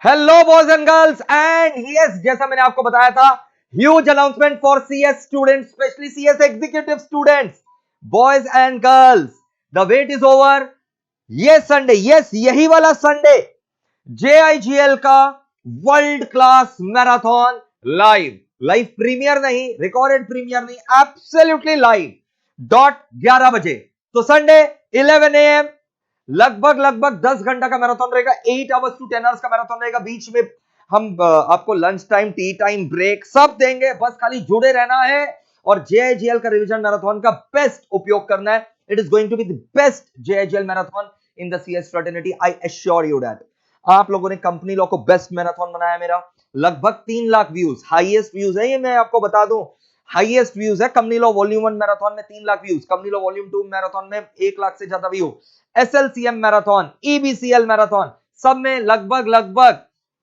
Hello boys and girls and yes, जैसा मैंने आपको बताया था, huge announcement for CS students, specially CS executive students, boys and girls, the wait is over. ये Sunday, yes यही वाला संडे, JIGL का world class marathon live, live premiere नहीं, रिकॉर्डेड प्रीमियर नहीं, एब्सोल्युटली लाइव .11 बजे। तो संडे 11 AM, लगभग 10 घंटा का मैराथन रहेगा, 8 आवर्स टू 10 आवर्स का मैराथन रहेगा। बीच में हम आपको lunch time, tea time, break सब देंगे, बस खाली जुड़े रहना है और JIGL का रिवीजन मैराथन का बेस्ट उपयोग करना है। It is going to be the best JIGL marathon in the CS fraternity, I assure you that. आप लोगों ने कंपनी लॉ को बेस्ट मैराथन बनाया मेरा, लगभग 3 लाख व्यूज, हाईएस्ट व्यूज है ये, मैं आपको बता दूं, हाईएस्ट व्यूज है। कंपनी लॉ वॉल्यूम 1 मैराथन में 3 lakh views, company law volume 2 marathon में 1 लाख से ज्यादा view, SLCM marathon, EBCL marathon, सब में लगभग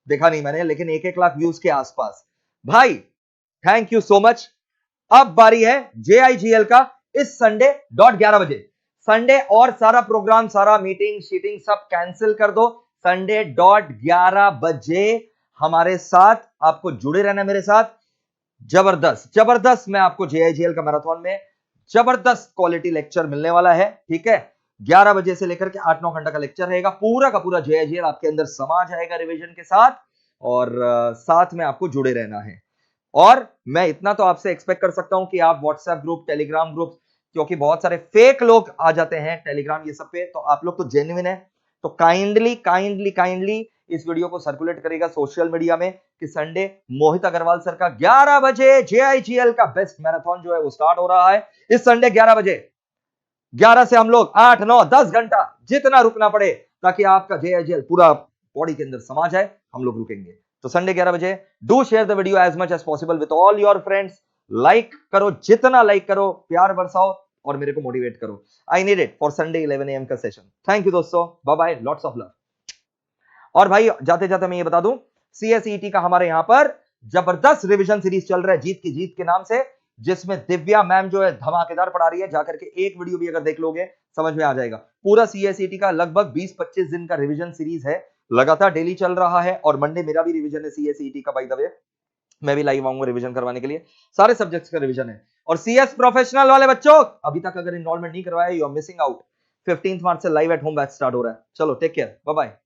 देखा नहीं मैंने, लेकिन 1-1 लाख व्यूज के आसपास। भाई थैंक यू सो मच। अब बारी है JIGL का इस संडे .11 बजे। संडे और सारा प्रोग्राम, सारा मीटिंग शीटिंग सब कैंसिल कर दो। संडे .11 बजे हमारे साथ, आपको जुड़े रहना मेरे साथ। जबरदस्त मैं आपको JIGL का मैराथन में जबरदस्त क्वालिटी लेक्चर मिलने वाला है, ठीक है। 11 बजे से लेकर के 8-9 घंटा का लेक्चर रहेगा, पूरा का पूरा JIGL आपके अंदर समा जाएगा रिवीजन के साथ, और साथ में आपको जुड़े रहना है। और मैं इतना तो आपसे एक्सपेक्ट कर सकता हूं कि आप व्हाट्सएप ग्रुप, टेलीग्राम ग्रुप, क्योंकि बहुत सारे फेक लोग आ जाते हैं टेलीग्राम ये सब पे, तो आप लोग तो जेन्युइन है, तो काइंडली इस वीडियो को सर्कुलेट करेगा सोशल मीडिया में कि संडे मोहित अग्रवाल सर का 11 बजे JIGL का बेस्ट मैराथन जो है वो स्टार्ट हो रहा है इस संडे 11 बजे। 11 से हम लोग 8, 9, 10 घंटा जितना रुकना पड़े, ताकि आपका JIGL पूरा बॉडी के अंदर समा जाए, हम लोग रुकेंगे। तो संडे 11 बजे, do share the video as much as possible with all your friends. Like करो, जितना लाइक करो, प्यार बरसाओ और मेरे को मोटिवेट करो। I need it for Sunday 11 AM का सेशन। थैंक यू दोस्तों, bye bye, lots of love. और भाई जाते जाते मैं ये बता दूं, CSET का हमारे यहां पर जबरदस्त रिवीजन सीरीज चल रहा है, जीत की जीत के नाम से, जिसमें दिव्या मैम जो है धमाकेदार पढ़ा रही है। जाकर के एक वीडियो भी अगर देख लोगे समझ में आ जाएगा। पूरा CSET का लगभग 20-25 दिन का रिवीजन सीरीज है, लगातार डेली चल रहा है। और मंडे मेरा भी रिवीजन है CSET का, बाय द वे मैं भी लाइव आऊंगा रिवीजन करवाने के लिए, सारे सब्जेक्ट्स का रिवीजन है। और CS प्रोफेशनल वाले बच्चों, अभी तक अगर इनरोलमेंट नहीं करवाया, यू आर मिसिंग आउट। 15 मार्च से live at home batch start हो रहा है। चलो टेक केयर, बाय बाय।